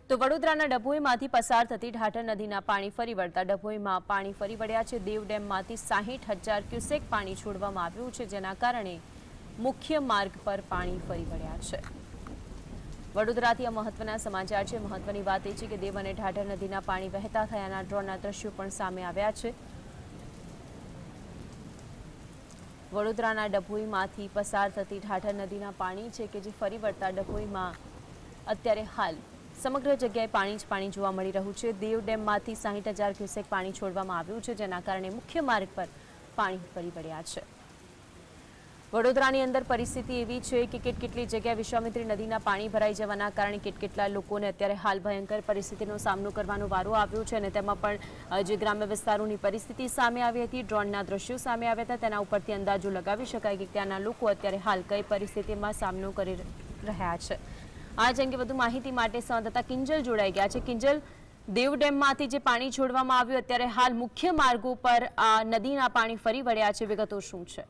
તો વડોદરાના ડભોઈમાંથી પસાર થતી ઢાઢર નદીના પાણી ફરી વળતા ડભોઈમાં પાણી ફરી વળ્યા છે। દેવ ડેમમાંથી 60,000 ક્યુસેક પાણી છોડવામાં આવ્યું છે, જેના કારણે મુખ્ય માર્ગ પર પાણી ફરી વળ્યા છે। વડોદરાથી આ મહત્વના સમાચાર છે। મહત્વની વાત એ છે કે દેવ અને ઢાઢર નદીના પાણી વહેતા થયાના ડ્રોનના દ્રશ્યો પણ સામે આવ્યા છે। વડોદરાના ડભોઈમાંથી પસાર થતી ઢાઢર નદીના પાણી છે કે જે ફરી વળતા ડભોઈમાં અત્યારે હાલ સમગ્ર જગ્યાએ પાણી જ પાણી જોવા મળી રહ્યું છે। દેવ ડેમમાંથી 60,000 ક્યુસેક પાણી છોડવામાં આવ્યું છે, જેના કારણે મુખ્ય માર્ગ પર પાણી ફરી વળ્યા છે। વડોદરાની અંદર પરિસ્થિતિ એવી છે કે કેટલી જગ્યાએ વિશ્વામિત્રી નદીના પાણી ભરાઈ જવાના કારણે કેટલા લોકોને અત્યારે હાલ ભયંકર પરિસ્થિતિનો સામનો કરવાનો વારો આવ્યો છે અને તેમાં પણ જે ગ્રામ્ય વિસ્તારોની પરિસ્થિતિ સામે આવી હતી, ડ્રોનના દ્રશ્યો સામે આવ્યા હતા, તેના ઉપરથી અંદાજો લગાવી શકાય કે ત્યાંના લોકો અત્યારે હાલ કઈ પરિસ્થિતિમાં સામનો કરી રહ્યા છે। આ જ અંગે વધુ માહિતી માટે સંવાદદાતા કિંજલ જોડાઈ ગયા છે। કિંજલ, દેવ ડેમમાંથી જે પાણી છોડવામાં આવ્યું અત્યારે હાલ મુખ્ય માર્ગો પર આ નદીના પાણી ફરી વળ્યા છે, વિગતો શું છે?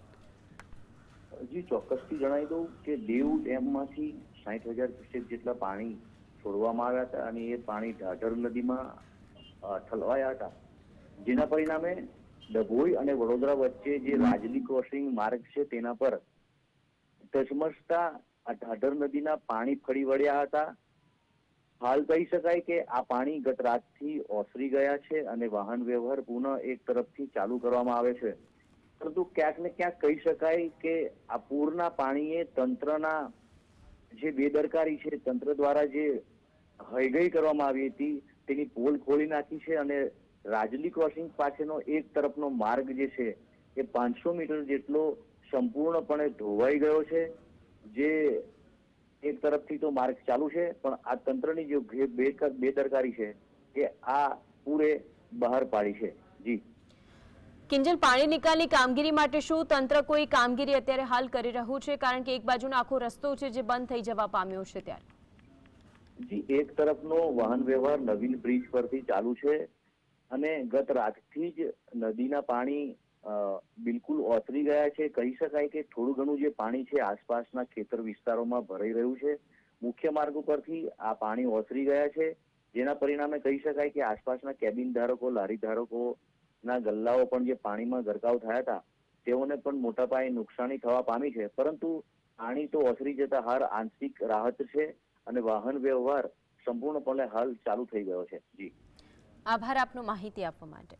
જી, ચોક્કસથી જણાવી દઉં કે દેવ ડેમમાંથી 60,000 ક્યુસેક જેટલા પાણી છોડવામાં આવ્યા હતા અને એ પાણી ઢાઢર નદીમાં ઠલવાયા હતા, જેના પરિણામે ડભોઈ અને વડોદરા વચ્ચે જે રાજલી ક્રોસિંગ માર્ગ છે તેના પર ધસમસતા આ ઢાઢર નદીના પાણી ફરી વળ્યા હતા। હાલ કહી શકાય કે આ પાણી ગત રાતથી ઓસરી ગયા છે અને વાહન વ્યવહાર પુનઃ એક તરફથી ચાલુ કરવામાં આવે છે, પરંતુ ક્યાંક ને ક્યાંક કહી શકાય કે આ પૂરના પાણીએ તંત્રના જે બેદરકારી છે, તંત્ર દ્વારા જે હયગઈ કરવામાં આવી હતી તેની પોલ ખોલી નાખી છે અને રાજલી ક્રોસિંગ પાસેનો એક તરફનો માર્ગ જે છે એ 500 મીટર જેટલો સંપૂર્ણપણે ધોવાઈ ગયો છે। જે એક તરફથી તો માર્ગ ચાલુ છે, પણ આ તંત્રની જે બેદરકારી છે એ આ પૂરે બહાર પાડી છે। જી કિંજલ, પાણી નિકાલની કામગીરી માટે શું તંત્ર કોઈ કામગીરી અત્યારે હાલ કરી રહ્યું છે? કારણ કે એક બાજુનો આખો રસ્તો છે જે બંધ થઈ જવા પામ્યો છે ત્યારે। જી, એક તરફનો વાહન વ્યવહાર નવીન બ્રિજ પરથી ચાલુ છે અને ગત રાતથી જ નદીના પાણી બિલકુલ ઓસરી ગયા છે। કહી શકાય કે થોડું ઘણું જે પાણી છે આસપાસના ખેતર વિસ્તારોમાં ભરાઈ રહ્યું છે। મુખ્ય માર્ગ ઉપરથી આ પાણી ઓસરી ગયા છે, જેના પરિણામે કહી શકાય કે આસપાસના કેબિન ધારકો, લારી ધારકો ના ગલ્લાઓ પણ જે પાણીમાં ગરકાવ થયા હતા તેઓને પણ મોટા પાયે નુકસાની થવા પામી છે, પરંતુ પાણી તો ઓસરી જતા હાલ આંશિક રાહત છે અને વાહન વ્યવહાર સંપૂર્ણપણે હાલ ચાલુ થઈ ગયો છે। જી, આભાર આપનો માહિતી આપવા માટે।